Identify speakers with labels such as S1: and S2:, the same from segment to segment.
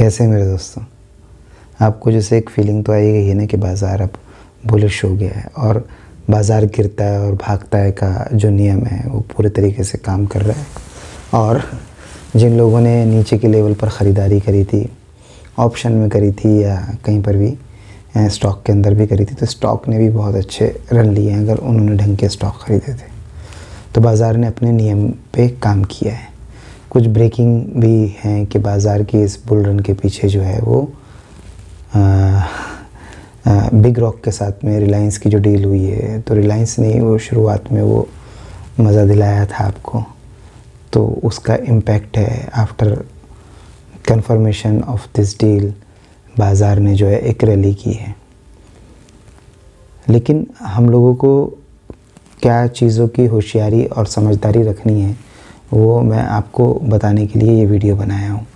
S1: कैसे मेरे दोस्तों, आपको जैसे एक फीलिंग तो आएगी ही ना कि बाज़ार अब बुलिश हो गया है और बाज़ार गिरता है और भागता है का जो नियम है वो पूरे तरीके से काम कर रहा है। और जिन लोगों ने नीचे के लेवल पर ख़रीदारी करी थी, ऑप्शन में करी थी या कहीं पर भी स्टॉक के अंदर भी करी थी, तो स्टॉक ने भी बहुत अच्छे रन लिए हैं अगर उन्होंने ढंग के स्टॉक ख़रीदे थे। तो बाज़ार ने अपने नियम पे काम किया है। कुछ ब्रेकिंग भी हैं कि बाज़ार की इस बुल रन के पीछे जो है वो बिग रॉक के साथ में रिलायंस की जो डील हुई है, तो रिलायंस ने वो शुरुआत में वो मज़ा दिलाया था आपको, तो उसका इम्पैक्ट है after confirmation of this deal बाज़ार ने जो है एक रैली की है। लेकिन हम लोगों को क्या चीज़ों की होशियारी और समझदारी रखनी है वो मैं आपको बताने के लिए ये वीडियो बनाया हूँ।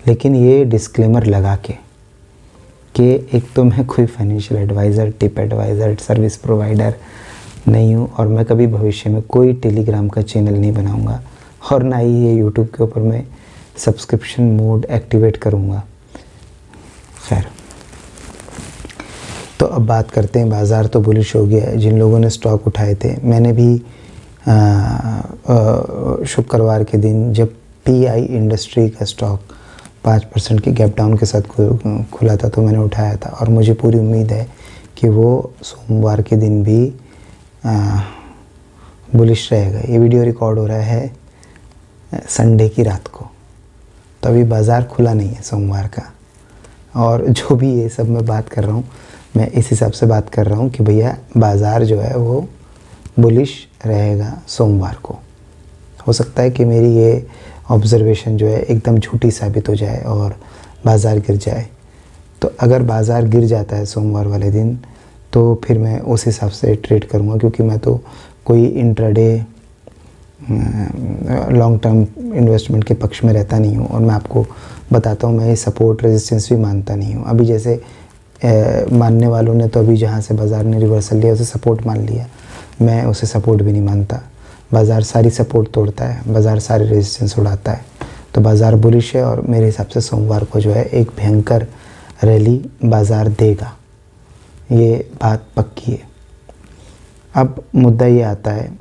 S1: लेकिन ये डिस्क्लेमर लगा के कि एक तो मैं कोई financial adviser, tip adviser, service provider नहीं हूँ और मैं कभी भविष्य में कोई टेलीग्राम का चैनल नहीं बनाऊँगा और ना ही ये यूट्यूब के ऊपर मैं सब्सक्रिप्शन मोड एक्टिवेट करूँगा। खैर, तो अब बात करते हैं। बाज़ार तो बुलिश हो गया है। जिन लोगों ने स्टॉक उठाए थे, मैंने भी शुक्रवार के दिन जब पीआई इंडस्ट्री का स्टॉक 5% की गैप डाउन के साथ खुला था तो मैंने उठाया था और मुझे पूरी उम्मीद है कि वो सोमवार के दिन भी बुलिश रहेगा। ये वीडियो रिकॉर्ड हो रहा है संडे की रात को, तो अभी बाज़ार खुला नहीं है सोमवार का। और जो भी ये सब मैं बात कर रहा हूँ, मैं इस हिसाब से बात कर रहा हूँ कि भैया बाज़ार जो है वो बुलिश रहेगा सोमवार को। हो सकता है कि मेरी ये ऑब्ज़र्वेशन जो है एकदम झूठी साबित हो जाए और बाज़ार गिर जाए। तो अगर बाज़ार गिर जाता है सोमवार वाले दिन तो फिर मैं उस हिसाब से ट्रेड करूँगा, क्योंकि मैं तो कोई इंट्राडे लॉन्ग टर्म इन्वेस्टमेंट के पक्ष में रहता नहीं हूँ। और मैं आपको बताता हूँ, मैं ये सपोर्ट रेजिस्टेंस भी मानता नहीं हूँ। अभी जैसे मानने वालों ने तो अभी जहाँ से बाज़ार ने रिवर्सल लिया उसे सपोर्ट मान लिया, मैं उसे सपोर्ट भी नहीं मानता। बाज़ार सारी सपोर्ट तोड़ता है, बाज़ार सारे रेजिस्टेंस उड़ाता है। तो बाज़ार बुलिश है और मेरे हिसाब से सोमवार को जो है एक भयंकर रैली बाज़ार देगा, ये बात पक्की है। अब मुद्दा ये आता है,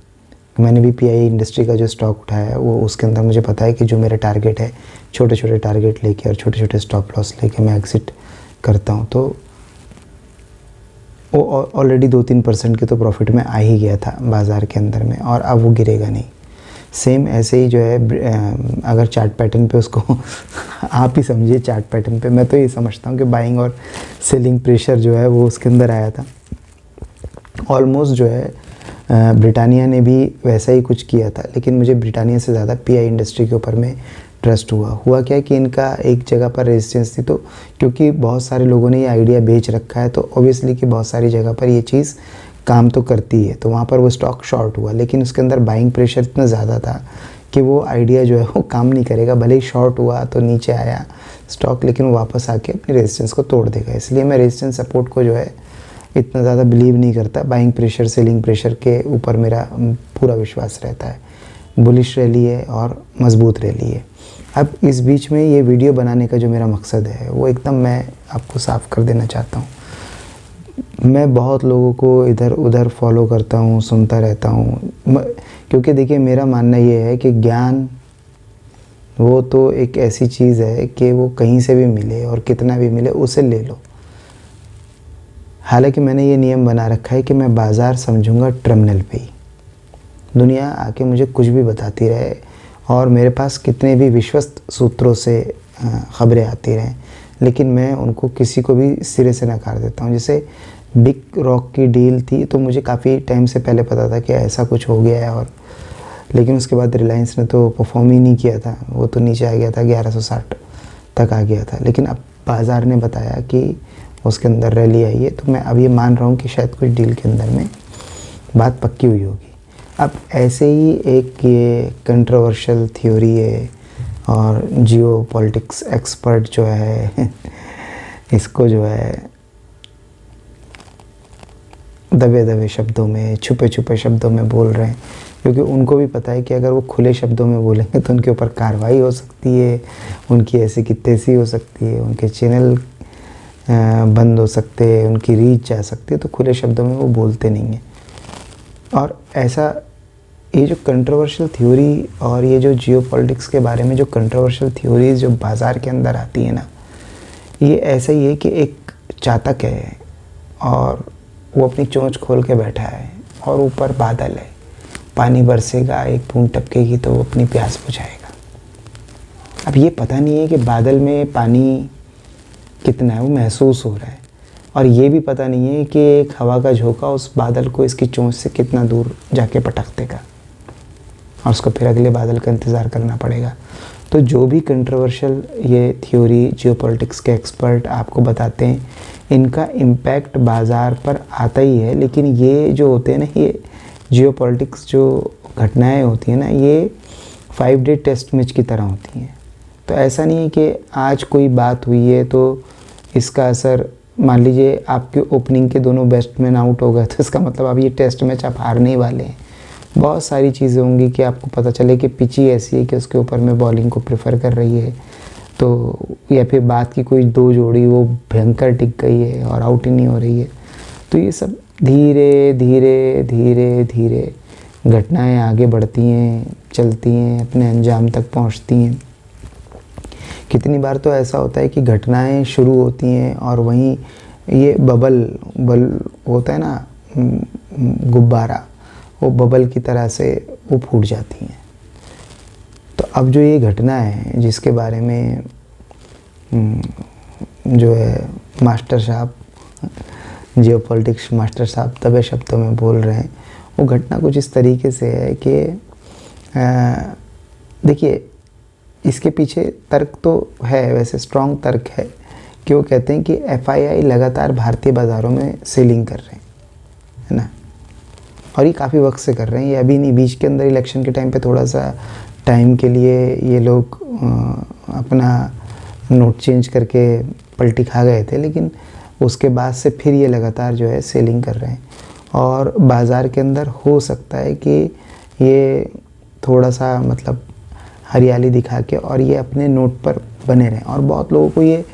S1: मैंने भी पीआई इंडस्ट्री का जो स्टॉक उठाया है वो उसके अंदर मुझे पता है कि जो मेरा टारगेट है, छोटे छोटे टारगेट लेके और छोटे छोटे स्टॉप लॉस लेके मैं एग्ज़िट करता हूँ। तो वो ऑलरेडी 2-3% के तो प्रॉफिट में आ ही गया था बाज़ार के अंदर में, और अब वो गिरेगा नहीं। सेम ऐसे ही जो है अगर चार्ट पैटर्न पे उसको आप ही समझिए, चार्ट पैटर्न पे मैं तो ये समझता हूँ कि बाइंग और सेलिंग प्रेशर जो है वो उसके अंदर आया था ऑलमोस्ट। जो है ब्रिटानिया ने भी वैसा ही कुछ किया था, लेकिन मुझे ब्रिटानिया से ज़्यादा पीआई इंडस्ट्री के ऊपर में ट्रस्ट हुआ क्या कि इनका एक जगह पर रेजिस्टेंस थी, तो क्योंकि बहुत सारे लोगों ने ये आइडिया बेच रखा है तो ऑब्वियसली कि बहुत सारी जगह पर ये चीज़ काम तो करती है, तो वहाँ पर वो स्टॉक शॉर्ट हुआ। लेकिन उसके अंदर बाइंग प्रेशर इतना ज़्यादा था कि वो आइडिया जो है वो काम नहीं करेगा। भले ही शॉर्ट हुआ तो नीचे आया स्टॉक, लेकिन वो वापस आके अपनी रेजिस्टेंस को तोड़ देगा। इसलिए मैं रेजिस्टेंस सपोर्ट को जो है इतना ज़्यादा बिलीव नहीं करता। बाइंग प्रेशर, सेलिंग प्रेशर के ऊपर मेरा पूरा विश्वास रहता है। बुलिश रैली है और मजबूत रैली है। अब इस बीच में ये वीडियो बनाने का जो मेरा मकसद है वो एकदम मैं आपको साफ कर देना चाहता हूँ। मैं बहुत लोगों को इधर उधर फॉलो करता हूँ, सुनता रहता हूँ, क्योंकि देखिए मेरा मानना ये है कि ज्ञान वो तो एक ऐसी चीज़ है कि वो कहीं से भी मिले और कितना भी मिले उसे ले लो। हालांकि मैंने ये नियम बना रखा है कि मैं बाज़ार समझूंगा टर्मिनल पे ही। दुनिया आके मुझे कुछ भी बताती रहे और मेरे पास कितने भी विश्वस्त सूत्रों से ख़बरें आती रहें, लेकिन मैं उनको किसी को भी सिरे से नकार देता हूँ। जैसे बिग रॉक की डील थी तो मुझे काफ़ी टाइम से पहले पता था कि ऐसा कुछ हो गया है, और लेकिन उसके बाद रिलायंस ने तो परफॉर्म ही नहीं किया था, वो तो नीचे आ गया था, 1160 तक आ गया था। लेकिन अब बाज़ार ने बताया कि उसके अंदर रैली आई है, तो मैं अब ये मान रहा हूँ कि शायद कुछ डील के अंदर में बात पक्की हुई होगी। अब ऐसे ही एक ये कंट्रोवर्शियल थ्योरी है और जियो पॉलिटिक्स एक्सपर्ट जो है इसको जो है दबे दबे शब्दों में, छुपे छुपे शब्दों में बोल रहे हैं, क्योंकि उनको भी पता है कि अगर वो खुले शब्दों में बोलेंगे तो उनके ऊपर कार्रवाई हो सकती है, उनकी ऐसी की तैसी हो सकती है, उनके चैनल बंद हो सकते हैं, उनकी रीच जा सकती है, तो खुले शब्दों में वो बोलते नहीं हैं। और ऐसा ये जो कंट्रोवर्शियल थ्योरी और ये जो जियोपॉलिटिक्स के बारे में जो कंट्रोवर्शियल थ्योरीज जो बाज़ार के अंदर आती है ना, ये ऐसा ही है कि एक चातक है और वो अपनी चोंच खोल के बैठा है और ऊपर बादल है, पानी बरसेगा, एक बूंद टपकेगी तो वो अपनी प्यास बुझाएगा। अब ये पता नहीं है कि बादल में पानी कितना है, वो महसूस हो रहा है, और ये भी पता नहीं है कि एक हवा का झोंका उस बादल को इसकी चोंच से कितना दूर जाके पटक देगा और उसको फिर अगले बादल का इंतज़ार करना पड़ेगा। तो जो भी कंट्रोवर्शियल ये थ्योरी जियोपॉलिटिक्स के एक्सपर्ट आपको बताते हैं, इनका इम्पैक्ट बाज़ार पर आता ही है, लेकिन ये जो होते हैं ना, ये जियोपॉलिटिक्स जो घटनाएं होती हैं ना, ये 5 डे टेस्ट मैच की तरह होती हैं। तो ऐसा नहीं है कि आज कोई बात हुई है तो इसका असर, मान लीजिए आपके ओपनिंग के दोनों बैट्समैन आउट हो गए तो इसका मतलब अब ये टेस्ट मैच आप हारने ही वाले हैं। बहुत सारी चीज़ें होंगी कि आपको पता चले कि पिच ही ऐसी है कि उसके ऊपर में बॉलिंग को प्रेफर कर रही है, तो या फिर बात की कोई 2 जोड़ी वो भयंकर टिक गई है और आउट ही नहीं हो रही है। तो ये सब धीरे धीरे धीरे धीरे घटनाएं आगे बढ़ती हैं, चलती हैं, अपने अंजाम तक पहुंचती हैं। कितनी बार तो ऐसा होता है कि घटनाएं शुरू होती हैं और वहीं ये बबल होता है ना, गुब्बारा, वो बबल की तरह से वो फूट जाती हैं। तो अब जो ये घटना है जिसके बारे में जो है मास्टर साहब, जियोपॉलिटिक्स मास्टर साहब दबे शब्दों में बोल रहे हैं, वो घटना कुछ इस तरीके से है कि देखिए, इसके पीछे तर्क तो है, वैसे स्ट्रॉन्ग तर्क है कि वो कहते हैं कि FII लगातार भारतीय बाज़ारों में सेलिंग कर रहे हैं, है ना, और ये काफ़ी वक्त से कर रहे हैं। ये अभी नहीं, बीच के अंदर इलेक्शन के टाइम पे थोड़ा सा टाइम के लिए ये लोग अपना नोट चेंज करके पलटी खा गए थे, लेकिन उसके बाद से फिर ये लगातार जो है सेलिंग कर रहे हैं। और बाज़ार के अंदर हो सकता है कि ये थोड़ा सा मतलब हरियाली दिखा के और ये अपने नोट पर बने रहें। और बहुत लोगों को ये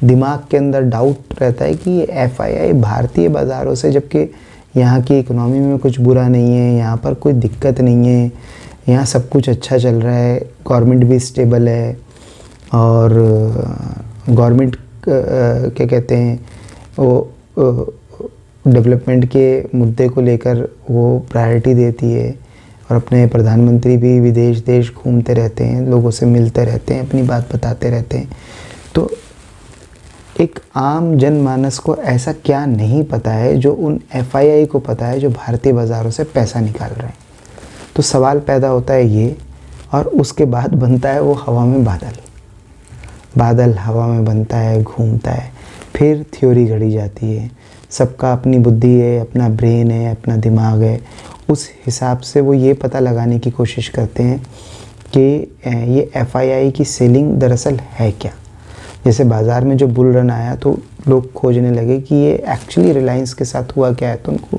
S1: दिमाग के अंदर डाउट रहता है कि ये FII भारतीय बाज़ारों से, जबकि यहाँ की इकोनॉमी में कुछ बुरा नहीं है, यहाँ पर कोई दिक्कत नहीं है, यहाँ सब कुछ अच्छा चल रहा है, गवर्नमेंट भी स्टेबल है, और गवर्नमेंट क्या कहते हैं वो डेवलपमेंट के मुद्दे को लेकर वो प्रायोरिटी देती है, और अपने प्रधानमंत्री भी विदेश देश घूमते रहते हैं, लोगों से मिलते रहते हैं, अपनी बात बताते रहते हैं। तो एक आम जनमानस को ऐसा क्या नहीं पता है जो उन FII को पता है जो भारतीय बाज़ारों से पैसा निकाल रहे हैं? तो सवाल पैदा होता है ये, और उसके बाद बनता है वो हवा में बादल हवा में बनता है, घूमता है, फिर थ्योरी घड़ी जाती है। सबका अपनी बुद्धि है, अपना ब्रेन है, अपना दिमाग है, उस हिसाब से वो ये पता लगाने की कोशिश करते हैं कि ये FII की सेलिंग दरअसल है क्या। जैसे बाज़ार में जो बुल रन आया तो लोग खोजने लगे कि ये एक्चुअली रिलायंस के साथ हुआ क्या है, तो उनको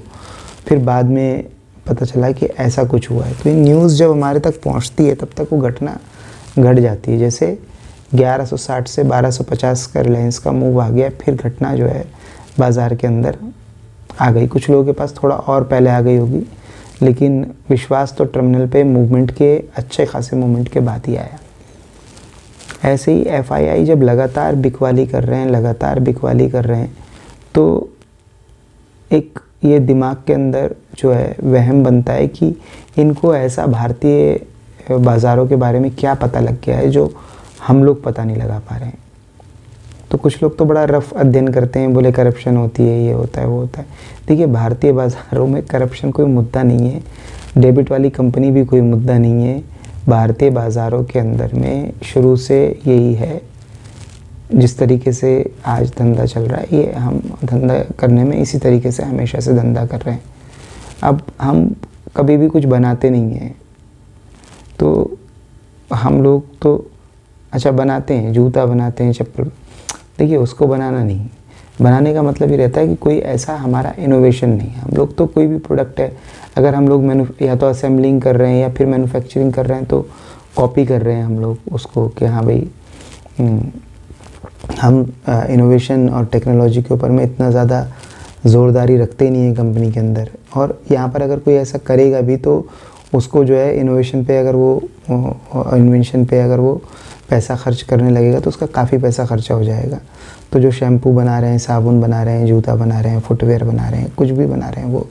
S1: फिर बाद में पता चला कि ऐसा कुछ हुआ है। तो ये न्यूज़ जब हमारे तक पहुंचती है तब तक वो घटना घट जाती है। जैसे 1160 से 1250 का रिलायंस का मूव आ गया, फिर घटना जो है बाज़ार के अंदर आ गई। कुछ लोगों के पास थोड़ा और पहले आ गई होगी, लेकिन विश्वास तो टर्मिनल पे मूवमेंट के, अच्छे खासे मूवमेंट के बाद ही आया। ऐसे ही FII जब लगातार बिकवाली कर रहे हैं तो एक ये दिमाग के अंदर जो है वहम बनता है कि इनको ऐसा भारतीय बाज़ारों के बारे में क्या पता लग गया है जो हम लोग पता नहीं लगा पा रहे हैं। तो कुछ लोग तो बड़ा रफ अध्ययन करते हैं, बोले करप्शन होती है, ये होता है, वो होता है। देखिए, भारतीय बाज़ारों में करप्शन कोई मुद्दा नहीं है, डेबिट वाली कंपनी भी कोई मुद्दा नहीं है। भारतीय बाज़ारों के अंदर में शुरू से यही है, जिस तरीके से आज धंधा चल रहा है, ये हम धंधा करने में इसी तरीके से हमेशा से धंधा कर रहे हैं। अब हम कभी भी कुछ बनाते नहीं हैं, तो हम लोग तो अच्छा बनाते हैं, जूता बनाते हैं, चप्पल, देखिए उसको बनाना नहीं, बनाने का मतलब ये रहता है कि कोई ऐसा हमारा इनोवेशन नहीं है। हम लोग तो कोई भी प्रोडक्ट है, अगर हम लोग या तो असेंबलिंग कर रहे हैं या फिर मैन्युफैक्चरिंग कर रहे हैं तो कॉपी कर रहे हैं हम लोग उसको कि हाँ भाई हम इनोवेशन और टेक्नोलॉजी के ऊपर में इतना ज़्यादा ज़ोरदारी रखते ही नहीं है कंपनी के अंदर। और यहाँ पर अगर कोई ऐसा करेगा भी तो उसको जो है इनोवेशन पे अगर वो इन्वेंशन पे अगर वो पैसा खर्च करने लगेगा तो उसका काफ़ी पैसा खर्चा हो जाएगा। तो जो शैम्पू बना रहे हैं, साबुन बना रहे हैं, जूता बना रहे हैं, फुटवेयर बना रहे हैं, कुछ भी बना रहे हैं वो,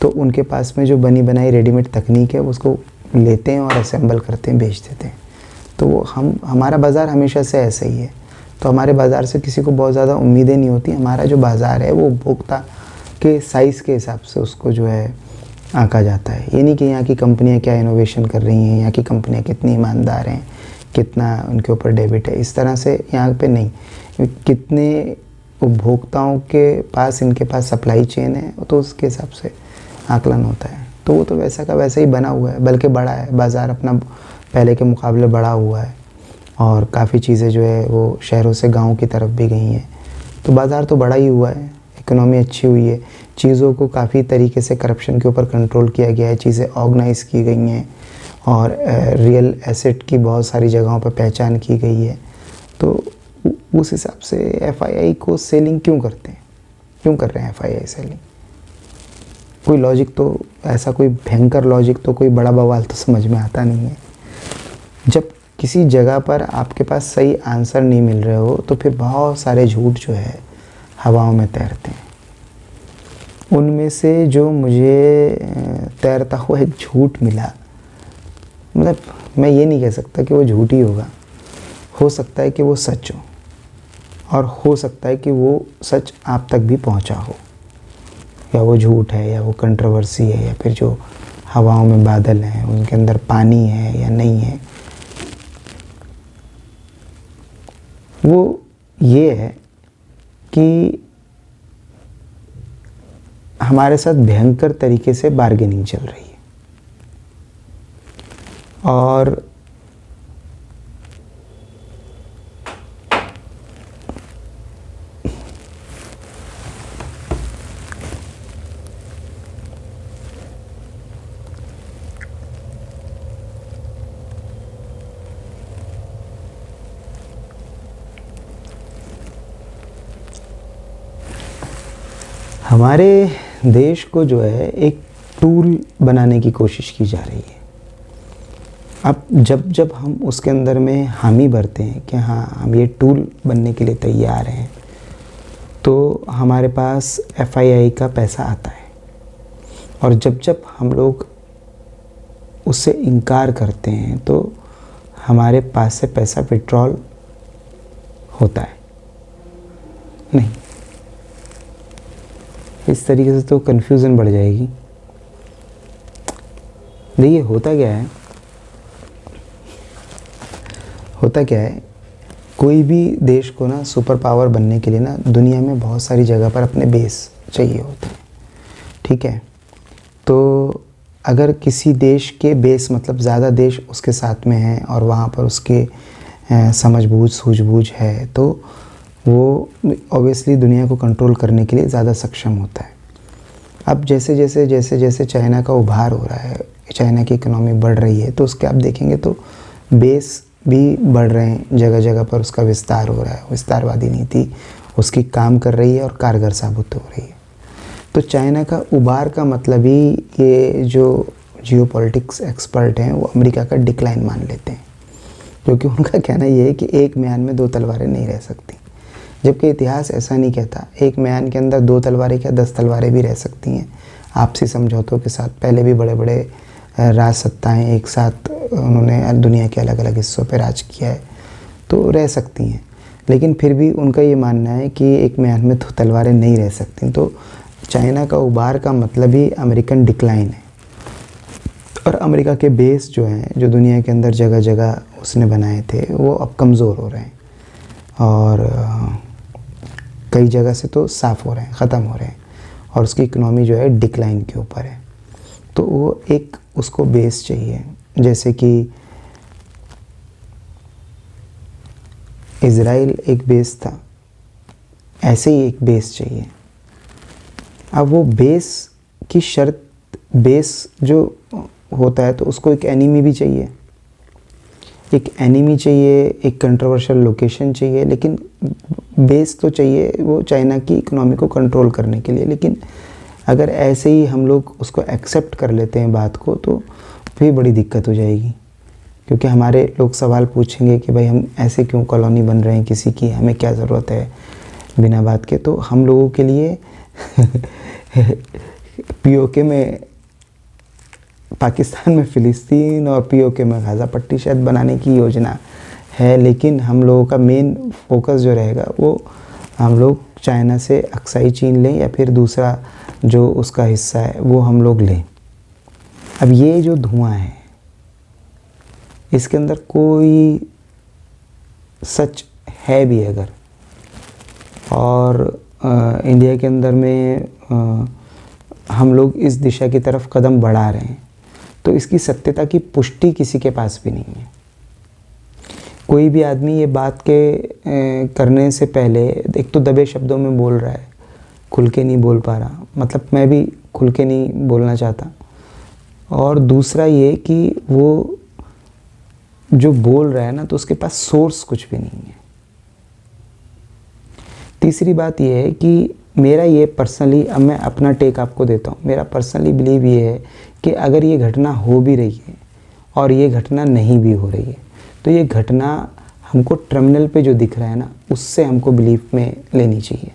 S1: तो उनके पास में जो बनी बनाई रेडीमेड तकनीक है उसको लेते हैं और असेंबल करते हैं, बेच देते हैं। तो वो हमारा बाज़ार हमेशा से ऐसा ही है। तो हमारे बाज़ार से किसी को बहुत ज़्यादा उम्मीदें नहीं होती। हमारा जो बाज़ार है वो उपभोक्ता के साइज़ के हिसाब से उसको जो है आंका जाता है। ये नहीं कि यहाँ की कंपनियाँ क्या इनोवेशन कर रही हैं, यहाँ की कंपनियाँ कितनी ईमानदार हैं, कितना उनके ऊपर डेबिट है, इस तरह से यहाँ पे नहीं। कितने उपभोक्ताओं के पास इनके पास सप्लाई चेन है तो उसके हिसाब से आकलन होता है। तो वो तो वैसा का वैसा ही बना हुआ है, बल्कि बड़ा है बाज़ार अपना, पहले के मुकाबले बड़ा हुआ है और काफ़ी चीज़ें जो है वो शहरों से गाँव की तरफ भी गई हैं। तो बाज़ार तो बड़ा ही हुआ है, इकोनॉमी अच्छी हुई है, चीज़ों को काफ़ी तरीके से करप्शन के ऊपर कंट्रोल किया गया है, चीज़ें ऑर्गेनाइज़ की गई हैं और रियल एसेट की बहुत सारी जगहों पर पहचान की गई है। तो उस हिसाब से एफआईआई को सेलिंग क्यों करते हैं, क्यों कर रहे हैं एफआईआई सेलिंग? कोई लॉजिक तो, ऐसा कोई भयंकर लॉजिक तो, कोई बड़ा बवाल तो समझ में आता नहीं है। जब किसी जगह पर आपके पास सही आंसर नहीं मिल रहे हो तो फिर बहुत सारे झूठ जो है हवाओं में तैरते हैं। उनमें से जो मुझे तैरता हुआ एक झूठ मिला, मतलब मैं ये नहीं कह सकता कि वो झूठ ही होगा, हो सकता है कि वो सच हो और हो सकता है कि वो सच आप तक भी पहुंचा हो, या वो झूठ है या वो कंट्रोवर्सी है या फिर जो हवाओं में बादल हैं उनके अंदर पानी है या नहीं है। वो ये है कि हमारे साथ भयंकर तरीके से बार्गेनिंग चल रही है और हमारे देश को जो है एक टूल बनाने की कोशिश की जा रही है। अब जब हम उसके अंदर में हामी भरते हैं कि हाँ हम ये टूल बनने के लिए तैयार हैं, तो हमारे पास एफआईआई का पैसा आता है। और जब हम लोग उससे इनकार करते हैं तो हमारे पास से पैसा विड्रॉल होता है नहीं। इस तरीके से तो कन्फ्यूज़न बढ़ जाएगी। देखिए होता क्या है, कोई भी देश को ना सुपर पावर बनने के लिए ना दुनिया में बहुत सारी जगह पर अपने बेस चाहिए होते हैं, ठीक है। तो अगर किसी देश के बेस मतलब ज़्यादा देश उसके साथ में हैं और वहाँ पर उसके समझबूझ सूझबूझ है तो वो ऑब्वियसली दुनिया को कंट्रोल करने के लिए ज़्यादा सक्षम होता है। अब जैसे चाइना का उभार हो रहा है, चाइना की इकोनॉमी बढ़ रही है, तो उसके आप देखेंगे तो बेस भी बढ़ रहे हैं, जगह जगह पर उसका विस्तार हो रहा है। विस्तारवादी नीति उसकी काम कर रही है और कारगर साबित हो रही है। तो चाइना का उभार का मतलब ही ये जो जियोपॉलिटिक्स एक्सपर्ट हैं वो अमेरिका का डिक्लाइन मान लेते हैं, क्योंकि उनका कहना ये है कि एक म्यान में दो तलवारें नहीं रह सकती। जबकि इतिहास ऐसा नहीं कहता। एक म्यान के अंदर दो तलवारें क्या 10 तलवारें भी रह सकती हैं आपसी समझौतों के साथ। पहले भी बड़े बड़े राज सत्ताएँ एक साथ उन्होंने दुनिया के अलग अलग हिस्सों पर राज किया है, तो रह सकती हैं। लेकिन फिर भी उनका ये मानना है कि एक म्यान में दो तलवारें नहीं रह सकती। तो चाइना का उभार का मतलब ही अमेरिकन डिक्लाइन है। और अमेरिका के बेस जो हैं, जो दुनिया के अंदर जगह जगह उसने बनाए थे, वो अब कमज़ोर हो रहे हैं और कई जगह से तो साफ़ हो रहे हैं, ख़त्म हो रहे हैं और उसकी इकनॉमी जो है डिक्लाइन के ऊपर है। तो वो एक उसको बेस चाहिए। जैसे कि इज़राइल एक बेस था, ऐसे ही एक बेस चाहिए। अब वो बेस की शर्त, बेस जो होता है तो उसको एक एनिमी भी चाहिए, एक एनिमी चाहिए, एक कंट्रोवर्शियल लोकेशन चाहिए, लेकिन बेस तो चाहिए वो चाइना की इकोनॉमी को कंट्रोल करने के लिए। लेकिन अगर ऐसे ही हम लोग उसको एक्सेप्ट कर लेते हैं बात को, तो फिर बड़ी दिक्कत हो जाएगी, क्योंकि हमारे लोग सवाल पूछेंगे कि भाई हम ऐसे क्यों कॉलोनी बन रहे हैं किसी की, हमें क्या ज़रूरत है बिना बात के। तो हम लोगों के लिए पीओके में पाकिस्तान में फ़िलिस्तीन और पीओके में गाज़ा पट्टी शायद बनाने की योजना है, लेकिन हम लोगों का मेन फोकस जो रहेगा वो हम लोग चाइना से अक्साई चीन लें या फिर दूसरा जो उसका हिस्सा है वो हम लोग लें। अब ये जो धुआं है इसके अंदर कोई सच है भी अगर, और इंडिया के अंदर में हम लोग इस दिशा की तरफ कदम बढ़ा रहे हैं, तो इसकी सत्यता की पुष्टि किसी के पास भी नहीं है। कोई भी आदमी ये बात के करने से पहले एक तो दबे शब्दों में बोल रहा है, खुल के नहीं बोल पा रहा, मतलब मैं भी खुल के नहीं बोलना चाहता, और दूसरा ये कि वो जो बोल रहा है ना तो उसके पास सोर्स कुछ भी नहीं है। तीसरी बात ये है कि मेरा ये पर्सनली, अब मैं अपना टेक आपको देता हूँ, मेरा पर्सनली बिलीव ये है कि अगर ये घटना हो भी रही है और ये घटना नहीं भी हो रही है, तो ये घटना हमको टर्मिनल पे जो दिख रहा है ना उससे हमको बिलीव में लेनी चाहिए।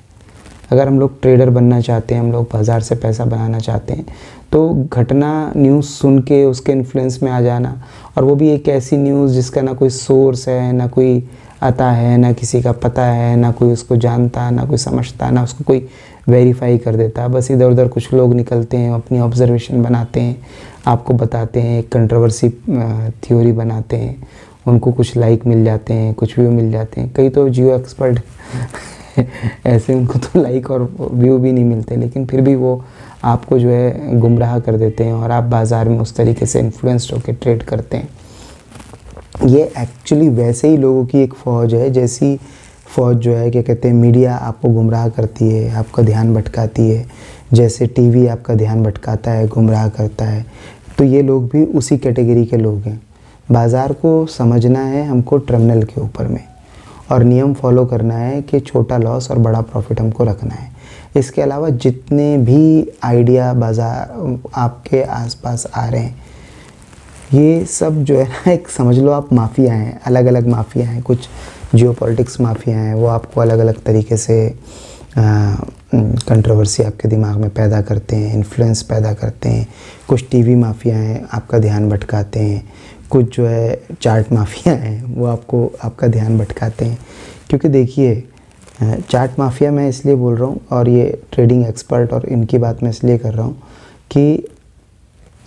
S1: अगर हम लोग ट्रेडर बनना चाहते हैं, हम लोग बाज़ार से पैसा बनाना चाहते हैं, तो घटना न्यूज़ सुन के उसके इन्फ्लुएंस में आ जाना, और वो भी एक ऐसी न्यूज़ जिसका ना कोई सोर्स है, ना कोई आता है, ना किसी का पता है, ना कोई उसको जानता, ना कोई समझता, ना उसको कोई वेरीफाई कर देता, बस इधर उधर कुछ लोग निकलते हैं, अपनी ऑब्जर्वेशन बनाते हैं, आपको बताते हैं, एक कंट्रोवर्सी थ्योरी बनाते हैं, उनको कुछ लाइक मिल जाते हैं, कुछ व्यू मिल जाते हैं। कई तो जियो एक्सपर्ट ऐसे उनको तो लाइक और व्यू भी नहीं मिलते, लेकिन फिर भी वो आपको जो है गुमराह कर देते हैं और आप बाज़ार में उस तरीके से इन्फ्लुएंस्ड होकर ट्रेड करते हैं। ये एक्चुअली वैसे ही लोगों की एक फ़ौज है, जैसी फ़ौज जो है क्या कहते हैं मीडिया आपको गुमराह करती है, आपका ध्यान भटकाती है, जैसे टीवी आपका ध्यान भटकाता है, गुमराह करता है, तो ये लोग भी उसी कैटेगरी के लोग हैं। बाज़ार को समझना है हमको टर्मिनल के ऊपर में, और नियम फॉलो करना है कि छोटा लॉस और बड़ा प्रॉफिट हमको रखना है। इसके अलावा जितने भी आइडिया बाज़ार आपके आसपास आ रहे हैं, ये सब जो है ना एक समझ लो आप माफिया हैं, अलग अलग माफिया हैं। कुछ जियोपॉलिटिक्स माफिया हैं, वो आपको अलग अलग तरीके से कंट्रोवर्सी आपके दिमाग में पैदा करते हैं, इन्फ्लुएंस पैदा करते हैं। कुछ टीवी माफिया हैं, आपका ध्यान भटकाते हैं। कुछ जो है चार्ट माफिया हैं, वो आपका ध्यान भटकाते हैं। क्योंकि देखिए चार्ट माफिया मैं इसलिए बोल रहा हूँ, और ये ट्रेडिंग एक्सपर्ट और इनकी बात मैं इसलिए कर रहा हूँ कि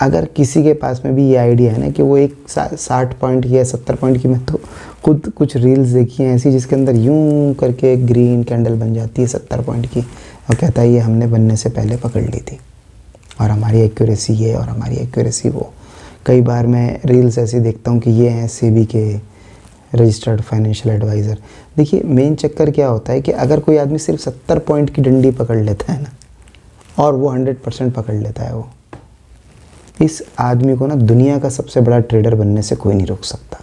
S1: अगर किसी के पास में भी ये आइडिया है ना कि वो एक 60 पॉइंट की या 70 पॉइंट की, मैं तो खुद कुछ रील्स देखी हैं ऐसी जिसके अंदर यूं करके एक ग्रीन कैंडल बन जाती है 70 पॉइंट की, और कहता है ये हमने बनने से पहले पकड़ ली थी और हमारी एक्यूरेसी ये और हमारी एक्यूरेसी वो। कई बार मैं रील्स ऐसी देखता हूँ कि ये हैं सेबी के रजिस्टर्ड फाइनेंशियल एडवाइज़र। देखिए मेन चक्कर क्या होता है कि अगर कोई आदमी सिर्फ 70 पॉइंट की डंडी पकड़ लेता है ना, और वो 100% पकड़ लेता है, वो इस आदमी को ना दुनिया का सबसे बड़ा ट्रेडर बनने से कोई नहीं रोक सकता।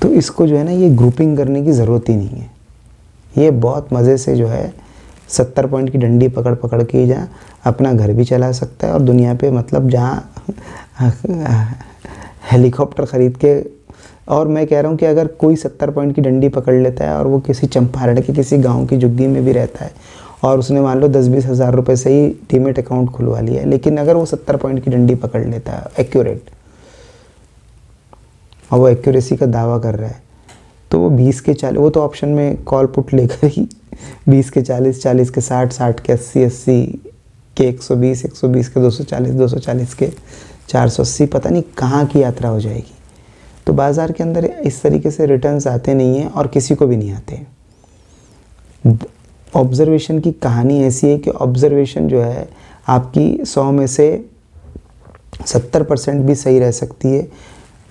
S1: तो इसको जो है ना ये ग्रुपिंग करने की ज़रूरत ही नहीं है। ये बहुत मज़े से जो है 70 पॉइंट की डंडी पकड़ पकड़ के जहाँ अपना घर भी चला सकता है, और दुनिया पे मतलब जहाँ हेलीकॉप्टर ख़रीद के। और मैं कह रहा हूँ कि अगर कोई 70 पॉइंट की डंडी पकड़ लेता है और वो किसी चंपारण के किसी गाँव की झुग्गी में भी रहता है, और उसने मान लो 10-20 हज़ार रुपये से ही डीमेट अकाउंट खुलवा लिया है, लेकिन अगर वो 70 पॉइंट की डंडी पकड़ लेता है एक्यूरेट, और वो एक्यूरेसी का दावा कर रहा है, तो वो 20 के 40, वो तो ऑप्शन में कॉल पुट लेकर ही 20 के 40, 40 के 60, 60 के 80, 80 के 120, 120 के 240, 240 के 480, पता नहीं कहाँ की यात्रा हो जाएगी। तो बाज़ार के अंदर इस तरीके से रिटर्न्स आते नहीं हैं, और किसी को भी नहीं आते। ऑब्ज़र्वेशन की कहानी ऐसी है कि ऑब्ज़र्वेशन जो है आपकी 100 में से 70% भी सही रह सकती है।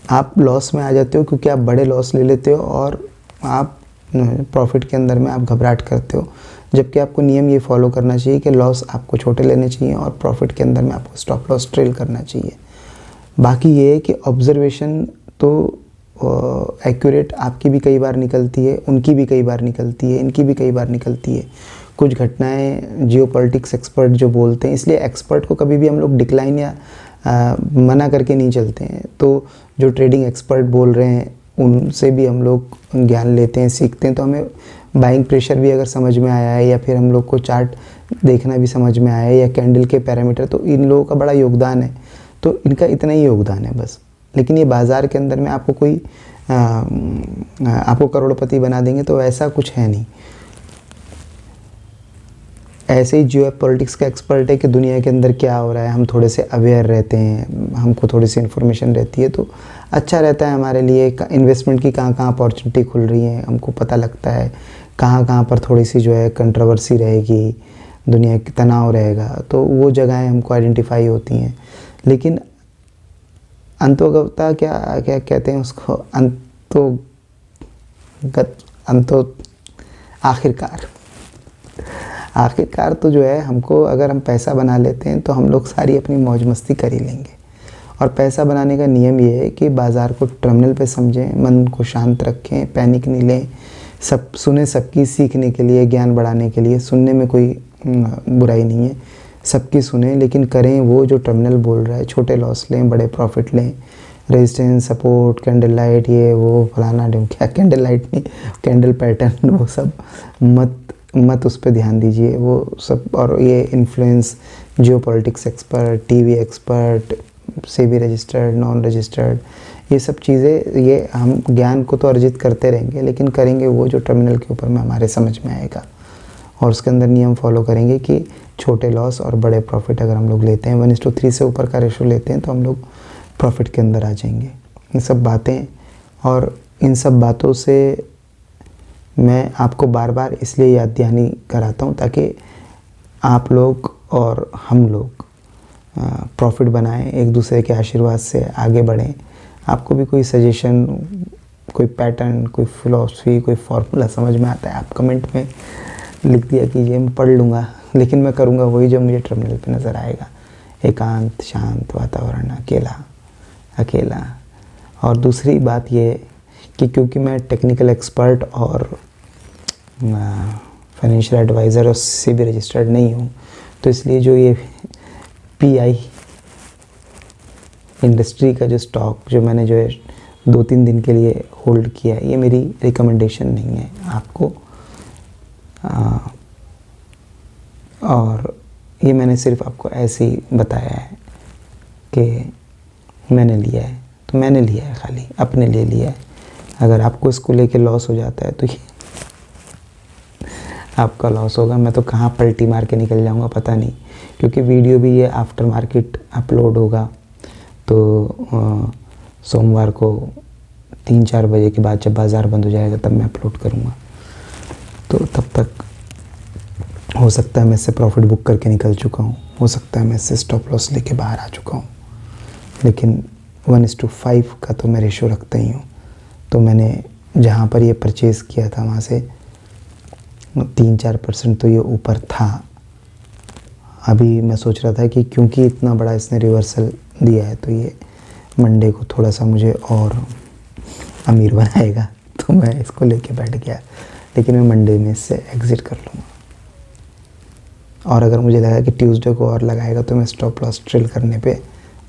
S1: आप लॉस में आ जाते हो क्योंकि आप बड़े लॉस ले लेते हो, और आप प्रॉफिट के अंदर में आप घबराहट करते हो, जबकि आपको नियम ये फॉलो करना चाहिए कि लॉस आपको छोटे लेने चाहिए और प्रॉफिट के अंदर में आपको स्टॉप लॉस ट्रेल करना चाहिए। बाकी ये है कि ऑब्जर्वेशन तो एक्यूरेट आपकी भी कई बार निकलती है, उनकी भी कई बार निकलती है, इनकी भी कई बार निकलती है। कुछ घटनाएं जियोपॉलिटिक्स एक्सपर्ट जो बोलते हैं, इसलिए एक्सपर्ट को कभी भी हम लोग डिक्लाइन या मना करके नहीं चलते हैं। तो जो ट्रेडिंग एक्सपर्ट बोल रहे हैं उनसे भी हम लोग ज्ञान लेते हैं, सीखते हैं। तो हमें बाइंग प्रेशर भी अगर समझ में आया है या फिर हम लोग को चार्ट देखना भी समझ में आया है या कैंडल के पैरामीटर, तो इन लोगों का बड़ा योगदान है। तो इनका इतना ही योगदान है बस। लेकिन ये बाज़ार के अंदर में आपको कोई आपको करोड़पति बना देंगे तो ऐसा कुछ है नहीं। ऐसे ही जियोपॉलिटिक्स का एक्सपर्ट है कि दुनिया के अंदर क्या हो रहा है, हम थोड़े से अवेयर रहते हैं, हमको थोड़ी सी इन्फॉर्मेशन रहती है, तो अच्छा रहता है हमारे लिए। इन्वेस्टमेंट की कहाँ कहाँ अपॉर्चुनिटी खुल रही है हमको पता लगता है, कहाँ कहाँ पर थोड़ी सी जो है कंट्रोवर्सी रहेगी, दुनिया की तनाव रहेगा, तो वो जगहें हमको आइडेंटिफाई होती हैं। लेकिन अंतोगता क्या क्या कहते हैं उसको, आखिरकार तो जो है हमको, अगर हम पैसा बना लेते हैं तो हम लोग सारी अपनी मौज मस्ती कर ही लेंगे। और पैसा बनाने का नियम ये है कि बाज़ार को टर्मिनल पे समझें, मन को शांत रखें, पैनिक नहीं लें, सब सुने, सबकी सीखने के लिए, ज्ञान बढ़ाने के लिए। सुनने में कोई बुराई नहीं है, सबकी सुने, लेकिन करें वो जो टर्मिनल बोल रहा है। छोटे लॉस लें, बड़े प्रॉफिट लें, रेजिस्टेंस, सपोर्ट, कैंडल लाइट, ये वो फलाना क्या कैंडल लाइट नहीं, कैंडल पैटर्न, वो सब मत उस पर ध्यान दीजिए वो सब। और ये influence geopolitics expert, TV expert, SEBI registered, non registered, ये सब चीज़ें, ये हम ज्ञान को तो अर्जित करते रहेंगे, लेकिन करेंगे वो जो टर्मिनल के ऊपर में हमारे समझ में आएगा। और उसके अंदर नियम फॉलो करेंगे कि छोटे लॉस और बड़े प्रॉफिट अगर हम लोग लेते हैं, 1:3 से ऊपर का रेशो लेते हैं, तो हम लोग प्रॉफिट के अंदर आ जाएंगे। इन सब बातें, और इन सब बातों से मैं आपको बार बार इसलिए याद दहानी कराता हूँ ताकि आप लोग और हम लोग प्रॉफिट बनाएं, एक दूसरे के आशीर्वाद से आगे बढ़ें। आपको भी कोई सजेशन, कोई पैटर्न, कोई फिलॉसफी, कोई फार्मूला समझ में आता है, आप कमेंट में लिख दिया कीजिए, मैं पढ़ लूँगा। लेकिन मैं करूँगा वही जो मुझे टर्मिनल पे नज़र आएगा, एकांत शांत वातावरण, अकेला। और दूसरी बात ये कि क्योंकि मैं टेक्निकल एक्सपर्ट और फाइनेंशियल एडवाइज़र और सेबी रजिस्टर्ड नहीं हूँ, तो इसलिए जो ये PI इंडस्ट्री का जो स्टॉक जो मैंने जो है 2-3 दिन के लिए होल्ड किया है, ये मेरी रिकमेंडेशन नहीं है आपको। और ये मैंने सिर्फ आपको ऐसे ही बताया है कि मैंने लिया है, तो मैंने लिया है, खाली अपने लिए लिया है। अगर आपको इसको लेके लॉस हो जाता है तो ये आपका लॉस होगा। मैं तो कहाँ पलटी मार के निकल जाऊँगा पता नहीं, क्योंकि वीडियो भी ये आफ्टर मार्केट अपलोड होगा। तो सोमवार को 3-4 बजे के बाद जब बाज़ार बंद हो जाएगा तब मैं अपलोड करूँगा। तो तब तक हो सकता है मैं इससे प्रॉफिट बुक करके निकल चुका हूँ, हो सकता है मैं इससे स्टॉप लॉस लेके बाहर आ चुका हूँ, लेकिन 1:5 का तो मैं रेशो रखता ही हूँ। तो मैंने जहाँ पर ये परचेज़ किया था वहाँ से 3-4% तो ये ऊपर था। अभी मैं सोच रहा था कि क्योंकि इतना बड़ा इसने रिवर्सल दिया है तो ये मंडे को थोड़ा सा मुझे और अमीर बनाएगा, तो मैं इसको लेके बैठ गया। लेकिन मैं मंडे में इससे एग्ज़िट कर लूँगा, और अगर मुझे लगा कि ट्यूसडे को और लगाएगा तो मैं स्टॉप लॉस ट्रेल करने पे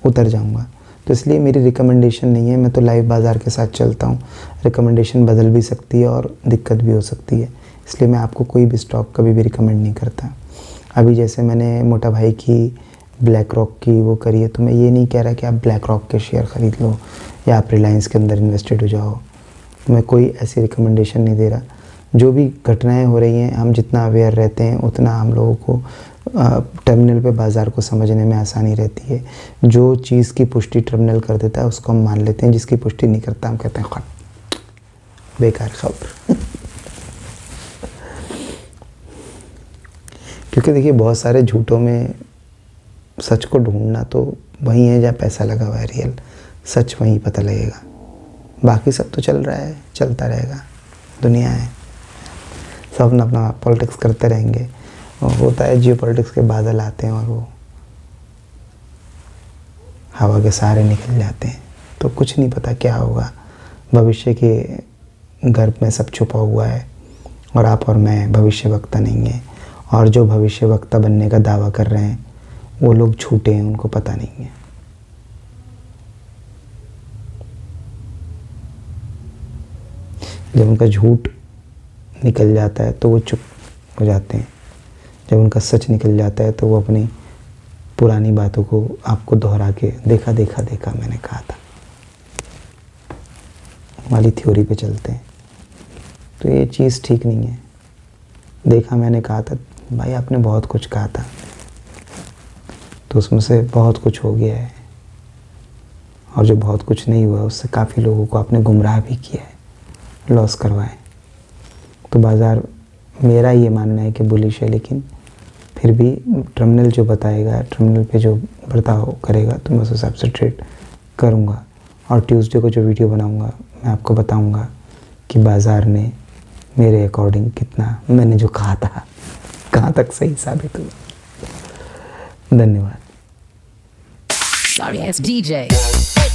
S1: उतर जाऊँगा। तो इसलिए मेरी रिकमेंडेशन नहीं है, मैं तो लाइव बाज़ार के साथ चलता हूँ। रिकमेंडेशन बदल भी सकती है और दिक्कत भी हो सकती है, इसलिए मैं आपको कोई भी स्टॉक कभी भी रिकमेंड नहीं करता। अभी जैसे मैंने मोटा भाई की ब्लैक रॉक की वो करी है, तो मैं ये नहीं कह रहा कि आप ब्लैक रॉक के शेयर ख़रीद लो या आप रिलायंस के अंदर इन्वेस्टेड हो जाओ। मैं कोई ऐसी रिकमेंडेशन नहीं दे रहा। जो भी घटनाएं हो रही हैं, हम जितना अवेयर रहते हैं उतना हम लोगों को टर्मिनल पे बाज़ार को समझने में आसानी रहती है। जो चीज़ की पुष्टि टर्मिनल कर देता है उसको हम मान लेते हैं, जिसकी पुष्टि नहीं करता हम कहते हैं बेकार खबर। क्योंकि देखिए बहुत सारे झूठों में सच को ढूंढना तो वहीं है जहाँ पैसा लगा हुआ है, रियल सच वहीं पता लगेगा। बाकी सब तो चल रहा है, चलता रहेगा, दुनिया है। सब अपना अपना पॉलिटिक्स करते रहेंगे। होता है जियो पॉलिटिक्स के बादल आते हैं और वो हवा के सहारे निकल जाते हैं, तो कुछ नहीं पता क्या होगा। भविष्य के गर्भ में सब छुपा हुआ है और आप और मैं भविष्य वक्ता नहीं है। और जो भविष्य वक्ता बनने का दावा कर रहे हैं वो लोग झूठे हैं, उनको पता नहीं है। जब उनका झूठ निकल जाता है तो वो चुप हो जाते हैं, जब उनका सच निकल जाता है तो वो अपनी पुरानी बातों को आपको दोहरा के देखा देखा देखा मैंने कहा था वाली थ्योरी पे चलते हैं। तो ये चीज़ ठीक नहीं है। देखा मैंने कहा था, भाई आपने बहुत कुछ कहा था तो उसमें से बहुत कुछ हो गया है, और जो बहुत कुछ नहीं हुआ उससे काफ़ी लोगों को आपने गुमराह भी किया है, लॉस करवाए। तो बाज़ार, मेरा ये मानना है कि बुलिश है, लेकिन फिर भी टर्मिनल जो बताएगा, टर्मिनल पे जो बर्ताव करेगा तो मैं उस हिसाब से ट्रेड करूँगा। और ट्यूसडे को जो वीडियो बनाऊँगा मैं आपको बताऊँगा कि बाज़ार ने मेरे अकॉर्डिंग कितना, मैंने जो कहा था कहाँ तक सही साबित हुआ। धन्यवाद।
S2: Sorry, it's DJ.